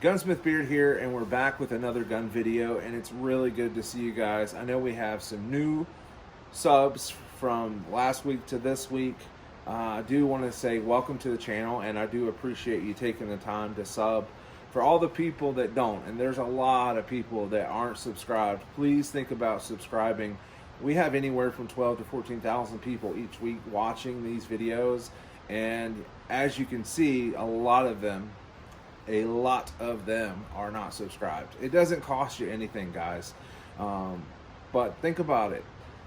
GunsmithBeard here, and we're back with another gun video, and it's really good to see you guys. I know we have some new subs from last week to this week. I do want to say welcome to the channel, and I do appreciate you taking the time to sub. For all the people that don't, and there's a lot of people that aren't subscribed, please think about subscribing. We have anywhere from 12 to 14,000 people each week watching these videos, and as you can see, a lot of them are not subscribed. It doesn't cost you anything, guys, but think about it.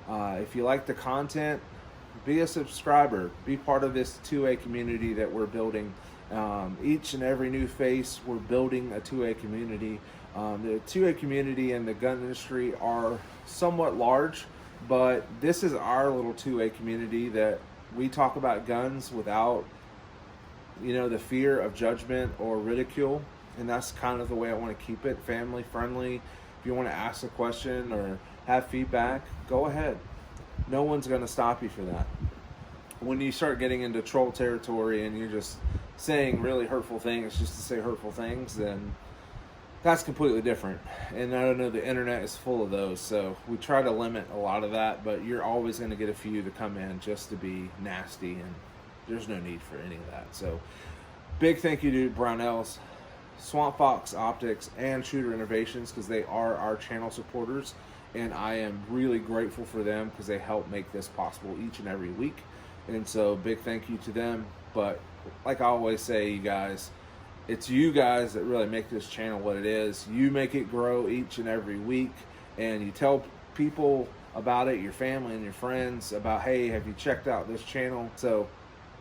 If you like the content, be a subscriber, be part of this 2A community that we're building. Each and every new face, we're building a 2A community. The 2A community and the gun industry are somewhat large, but this is our little 2A community that we talk about guns without, you know, the fear of judgment or ridicule. And that's kind of the way I want to keep it, family friendly. If you want to ask a question or have feedback, go ahead. No one's going to stop you for that. When you start getting into troll territory and you're just saying really hurtful things just to say hurtful things, then that's completely different. And I don't know, the internet is full of those, so we try to limit a lot of that, but you're always going to get a few to come in just to be nasty, and there's no need for any of that. So big thank you to BROWNELLS, SWAMPFOX Optics, and Shooter Innovations, because they are our channel supporters, and I am really grateful for them because they help make this possible each and every week. And so big thank you to them. But like I always say, you guys, it's you guys that really make this channel what it is. You make it grow each and every week, and you tell people about it, your family and your friends, about, hey, have you checked out this channel? So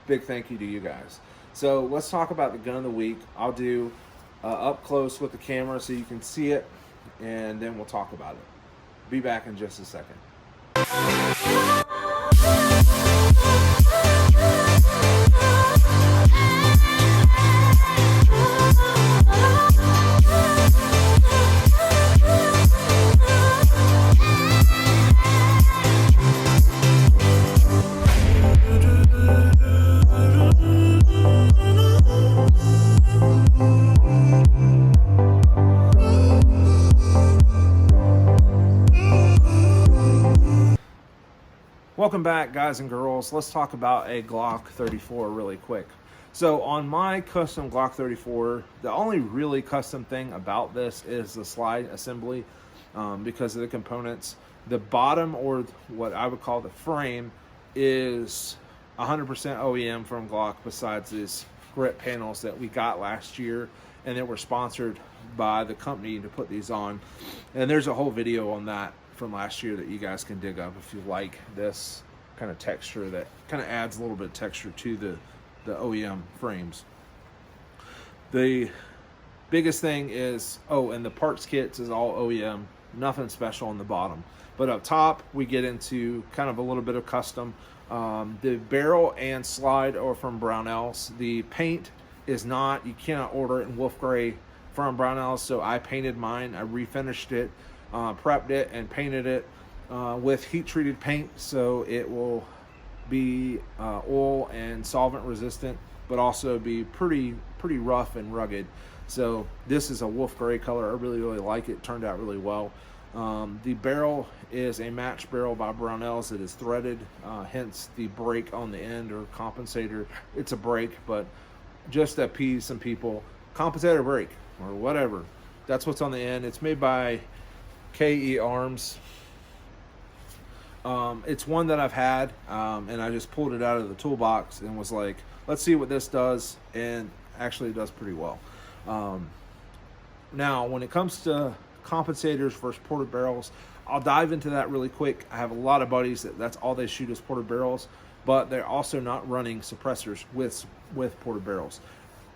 big thank you to you guys. So let's talk about the gun of the week. I'll do up close with the camera so you can see it, and then we'll talk about it. Be back in just a second. Welcome back, guys and girls. Let's talk about a Glock 34 really quick. So on my custom Glock 34, the only really custom thing about this is the slide assembly, because of the components. The bottom, or what I would call the frame, is 100% OEM from Glock, besides these grip panels that we got last year and that were sponsored by the company to put these on. And there's a whole video on that from last year that you guys can dig up if you like this kind of texture that kind of adds a little bit of texture to the OEM frames. The biggest thing is, oh, and the parts kits is all OEM, nothing special on the bottom. But up top, we get into kind of a little bit of custom. The barrel and slide are from BROWNELLS. The paint is not, you cannot order it in wolf gray from BROWNELLS, so I painted mine. I refinished it, prepped it, and painted it with heat treated paint, so it will be oil and solvent resistant, but also be pretty rough and rugged. So this is a wolf gray color. I really like it. Turned out really well. The barrel is a match barrel by BROWNELLS. It is threaded, hence the break on the end, or compensator. It's a break, but just to appease some people, compensator break or whatever, that's what's on the end. It's made by KE Arms. It's one that I've had, and I just pulled it out of the toolbox and was like, let's see what this does, and actually it does pretty well. Now when it comes to compensators versus ported barrels, I'll dive into that really quick. I have a lot of buddies that's all they shoot is ported barrels, but they're also not running suppressors with ported barrels.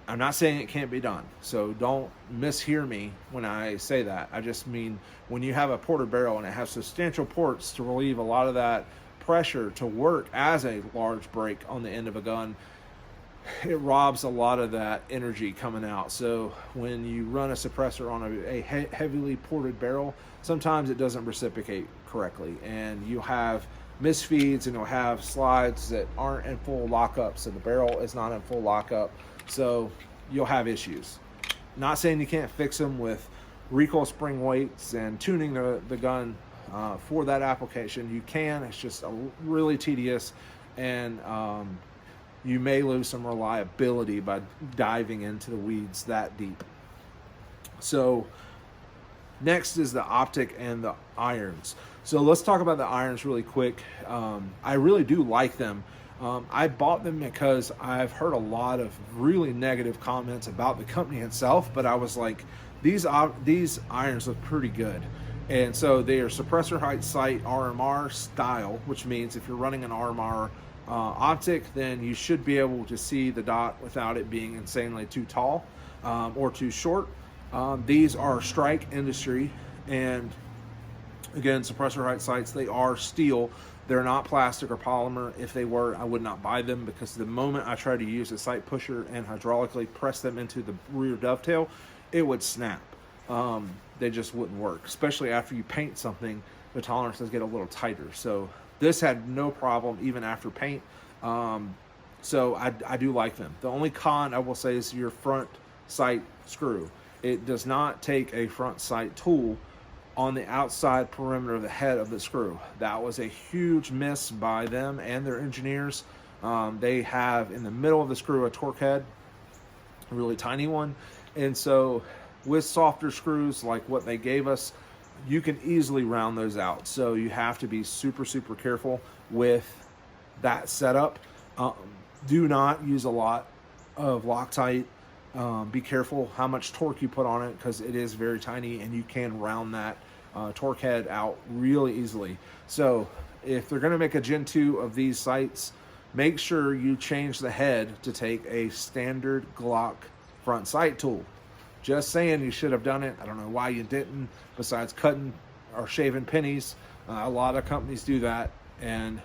I'm not saying it can't be done, so don't mishear me when I say that. I just mean when you have a ported barrel and it has substantial ports to relieve a lot of that pressure to work as a large break on the end of a gun, it robs a lot of that energy coming out. So when you run a suppressor on a heavily ported barrel, sometimes it doesn't reciprocate correctly, and you have misfeeds, and you'll have slides that aren't in full lockup, so the barrel is not in full lockup, so you'll have issues. Not saying you can't fix them with recoil spring weights and tuning the gun for that application. You can. It's just really tedious, and you may lose some reliability by diving into the weeds that deep. So next is the Optic and the irons. So let's talk about the irons really quick. I really do like them. I bought them because I've heard a lot of really negative comments about the company itself, but I was like, these irons look pretty good. And so they are suppressor height sight RMR style, which means if you're running an RMR optic, then you should be able to see the dot without it being insanely too tall or too short. These are Strike Industry, and again, suppressor height sights. They are steel. They're not plastic or polymer. If they were, I would not buy them, because the moment I try to use a sight pusher and hydraulically press them into the rear dovetail, it would snap. They just wouldn't work, especially after you paint something. The tolerances get a little tighter. So this had no problem even after paint. So I do like them. The only con I will say is your front sight screw. It does not take a front sight tool on the outside perimeter of the head of the screw. That was a huge miss by them and their engineers. They have in the middle of the screw a torque head, a really tiny one. And so with softer screws like what they gave us, you can easily round those out. So you have to be super, super careful with that setup. Do not use a lot of Loctite. Be careful how much torque you put on it, because it is very tiny and you can round that torque head out really easily. So if they're going to make a Gen 2 of these sights, make sure you change the head to take a standard Glock front sight tool. Just saying, you should have done it. I don't know why you didn't, besides cutting or shaving pennies. A lot of companies do that, and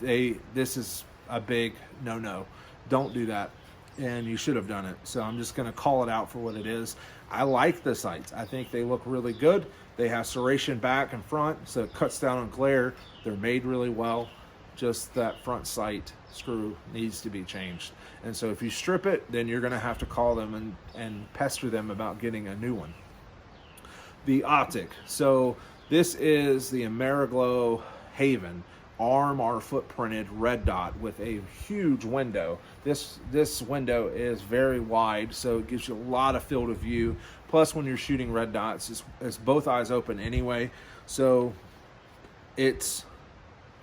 this is a big no-no. Don't do that, and you should have done it. So I'm just going to call it out for what it is. I like the sights. I think they look really good. They have serration back and front, so it cuts down on glare. They're made really well. Just that front sight screw needs to be changed. And so if you strip it, then you're going to have to call them and pester them about getting a new one. The Optic. So this is the AmeriGlo Haven RMR footprinted red dot with a huge window. This window is very wide, so it gives you a lot of field of view. Plus, when you're shooting red dots, it's both eyes open anyway. So it's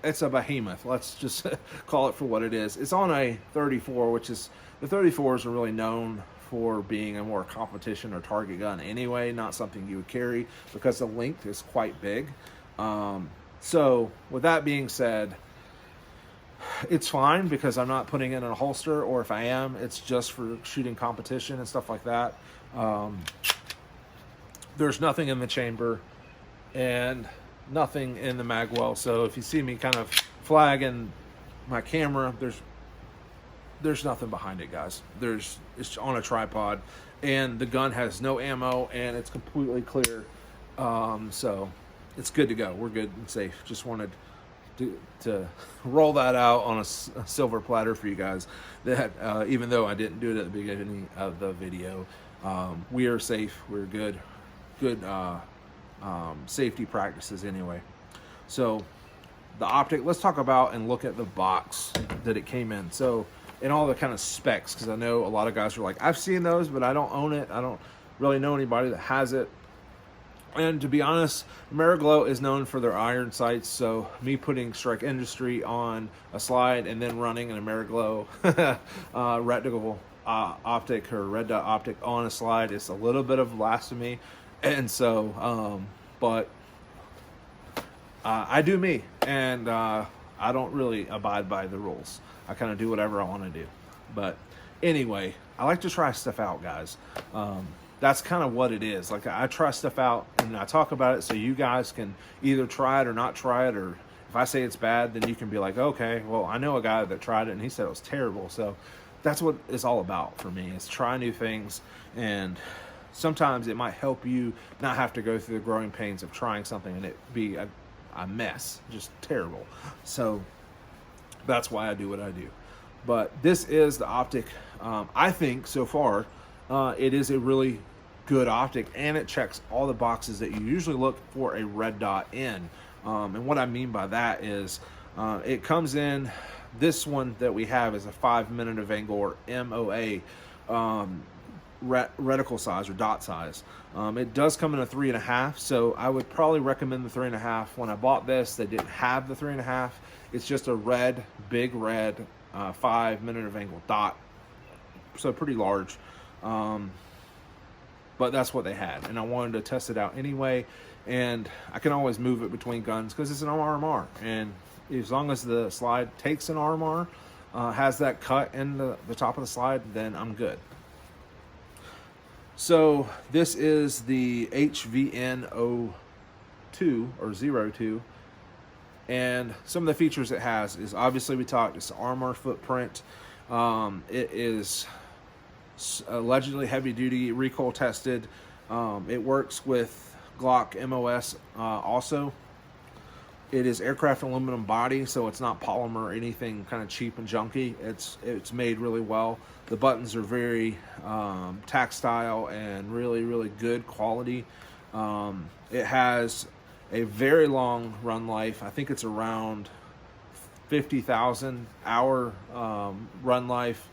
a behemoth. Let's just call it for what it is. It's on a 34, which is, the 34s are really known for being a more competition or target gun anyway, not something you would carry because the length is quite big. So with that being said, it's fine because I'm not putting it in a holster, or if I am, it's just for shooting competition and stuff like that. There's nothing in the chamber and nothing in the mag well, so if you see me kind of flagging my camera, there's nothing behind it, guys. It's on a tripod, and the gun has no ammo, and it's completely clear. So it's good to go. We're good and safe. Just wanted to roll that out on a silver platter for you guys, that even though I didn't do it at the beginning of the video, we are safe. We're good safety practices anyway. So the Optic, let's talk about and look at the box that it came in. So, and all the kind of specs, because I know a lot of guys are like, I've seen those, but I don't own it. I don't really know anybody that has it. And to be honest, AmeriGlo is known for their iron sights, so me putting Strike Industry on a slide and then running an AmeriGlo reticle optic or red dot optic on a slide is a little bit of blasphemy. And so, but I do me, and I don't really abide by the rules. I kind of do whatever I want to do. But anyway, I like to try stuff out, guys. That's kind of what it is. Like, I try stuff out and I talk about it so you guys can either try it or not try it, or if I say it's bad, then you can be like, okay, well, I know a guy that tried it and he said it was terrible. So that's what it's all about for me, is try new things, and sometimes it might help you not have to go through the growing pains of trying something and it be a mess, just terrible. So that's why I do what I do. But this is the Optic. I think so far it is a really good optic, and it checks all the boxes that you usually look for a red dot in. And what I mean by that is it comes in, this one that we have is a 5 minute of angle, or MOA, reticle size or dot size. It does come in a 3.5, so I would probably recommend the 3.5. When I bought this, they didn't have the 3.5. It's just a red, big red 5 minute of angle dot, so pretty large. But that's what they had, and I wanted to test it out anyway. And I can always move it between guns because it's an RMR, and as long as the slide takes an RMR, has that cut in the top of the slide, then I'm good. So this is the HVN02 or 02, and some of the features it has is, obviously we talked, it's armor footprint. It is allegedly heavy duty, recoil tested. It works with Glock MOS also. It is aircraft aluminum body, so it's not polymer or anything kind of cheap and junky. It's made really well. The buttons are very tactile and really good quality. It has a very long run life. I think it's around 50,000 hour run life,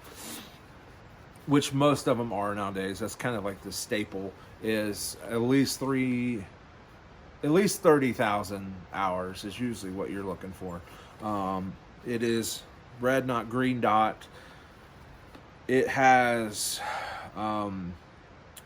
which most of them are nowadays. That's kind of like the staple, is at least 30,000 hours is usually what you're looking for. It is red, not green dot. It has,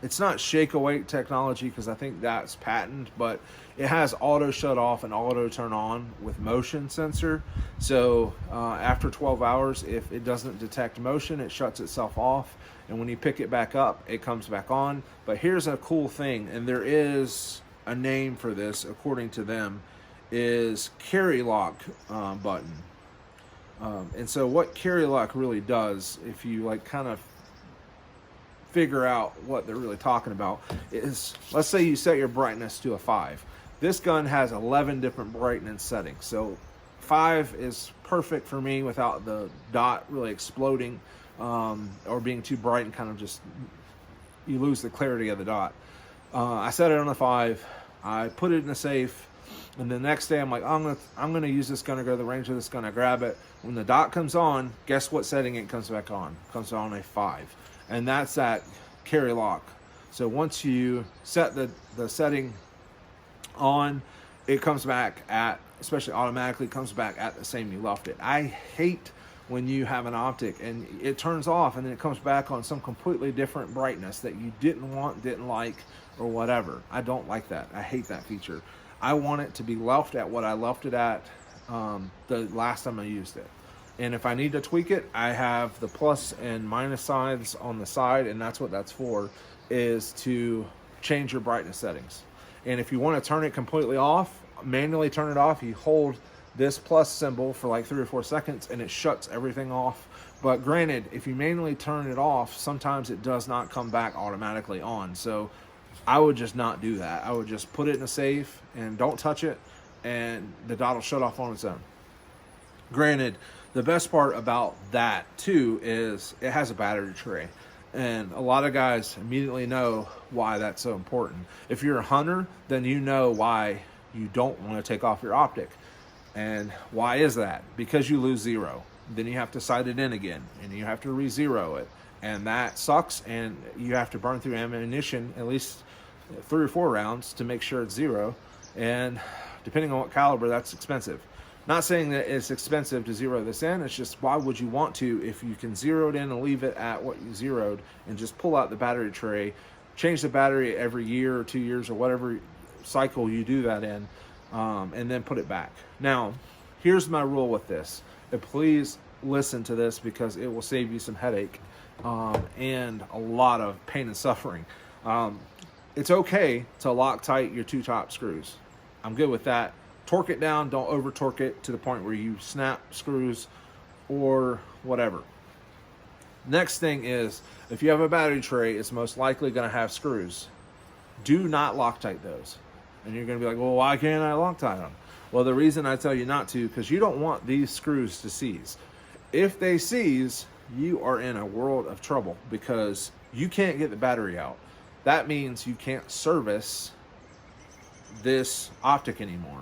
it's not shake awake technology because I think that's patent, but it has auto shut off and auto turn on with motion sensor. So after 12 hours, if it doesn't detect motion, it shuts itself off. And when you pick it back up, it comes back on. But here's a cool thing, and there is a name for this according to them, is carry lock button. And so what carry lock really does, if you like kind of figure out what they're really talking about, is, let's say you set your brightness to a 5. This gun has 11 different brightness settings. So 5 is perfect for me without the dot really exploding or being too bright and kind of just, you lose the clarity of the dot. I set it on a 5. I put it in a safe, and the next day I'm like, I'm gonna use this gun to go to the range of this gun. I grab it. When the dot comes on, guess what setting it comes back on? It comes on a 5, and that's that carry lock. So once you set the setting on, it comes back at, especially automatically, comes back at the same you left it. I hate when you have an optic and it turns off and then it comes back on some completely different brightness that you didn't want, didn't like, or whatever. I don't like that. I hate that feature. I want it to be left at what I left it at the last time I used it. And if I need to tweak it, I have the plus and minus signs on the side, and that's what that's for, is to change your brightness settings. And if you want to turn it completely off, manually turn it off, you hold this plus symbol for like 3 or 4 seconds and it shuts everything off. But granted, if you manually turn it off, sometimes it does not come back automatically on. So I would just not do that. I would just put it in a safe and don't touch it, and the dot will shut off on its own. Granted, the best part about that too is it has a battery tray. And a lot of guys immediately know why that's so important. If you're a hunter, then you know why you don't want to take off your optic. And why is that? Because you lose zero. Then you have to sight it in again, and you have to re-zero it. And that sucks, and you have to burn through ammunition, at least 3 or 4 rounds, to make sure it's zero. And depending on what caliber, that's expensive. Not saying that it's expensive to zero this in, it's just, why would you want to if you can zero it in and leave it at what you zeroed and just pull out the battery tray, change the battery every year or 2 years or whatever cycle you do that in, and then put it back. Now, here's my rule with this. And please listen to this because it will save you some headache and a lot of pain and suffering. It's okay to lock tight your 2 top screws. I'm good with that. Torque it down, don't over torque it to the point where you snap screws or whatever. Next thing is, if you have a battery tray, it's most likely going to have screws. Do not Loctite those. And you're going to be like, well, why can't I Loctite them? Well, the reason I tell you not to, because you don't want these screws to seize. If they seize, you are in a world of trouble because you can't get the battery out. that means you can't service this Optic anymore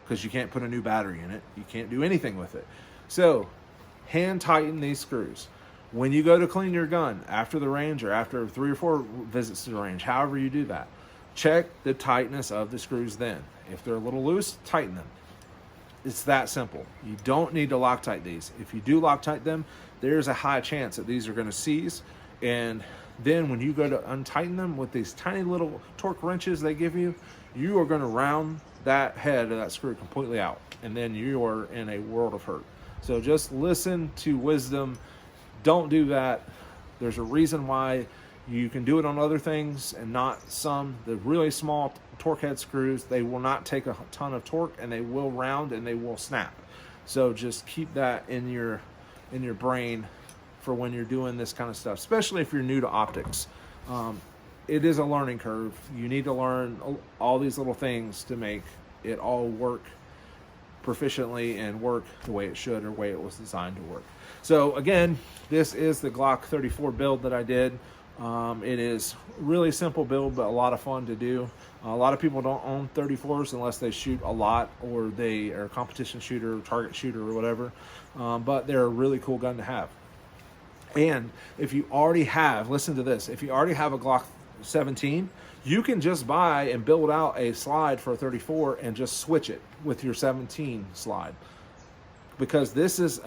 because you can't put a new battery in it. You can't do anything with it. So hand tighten these screws. When you go to clean your gun after the range or after 3 or 4 visits to the range, however you do that, check the tightness of the screws then. If they're a little loose, tighten them. It's that simple. You don't need to Loctite these. If you do Loctite them, there's a high chance that these are going to seize, and then when you go to untighten them with these tiny little torque wrenches they give you, you are going to round that head of that screw completely out, and then you are in a world of hurt. So just listen to wisdom. Don't do that. There's a reason why you can do it on other things and not some. The really small torque head screws, they will not take a ton of torque, and they will round and they will snap. So just keep that in your brain for when you're doing this kind of stuff, especially if you're new to optics. It is a learning curve. You need to learn all these little things to make it all work proficiently and work the way it should, or the way it was designed to work. So again, this is the Glock 34 build that I did. It is really simple build, but a lot of fun to do. A lot of people don't own 34s unless they shoot a lot, or they are a competition shooter, target shooter, or whatever. But they're a really cool gun to have. And if you already have, listen to this, if you already have a Glock 17, you can just buy and build out a slide for a 34 and just switch it with your 17 slide. Because this is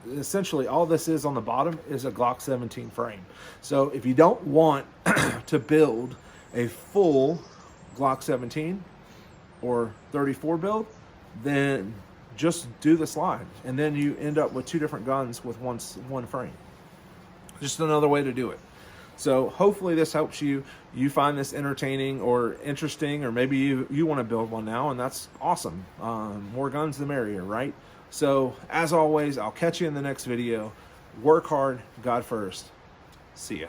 essentially all this is on the bottom is a Glock 17 frame. So if you don't want to build a full Glock 17 or 34 build, then just do the slide, and then you end up with 2 different guns with one frame. Just another way to do it. So hopefully this helps you. You find this entertaining or interesting, or maybe you want to build one now, and that's awesome. More guns the merrier, right? So as always, I'll catch you in the next video. Work hard, God first. See ya.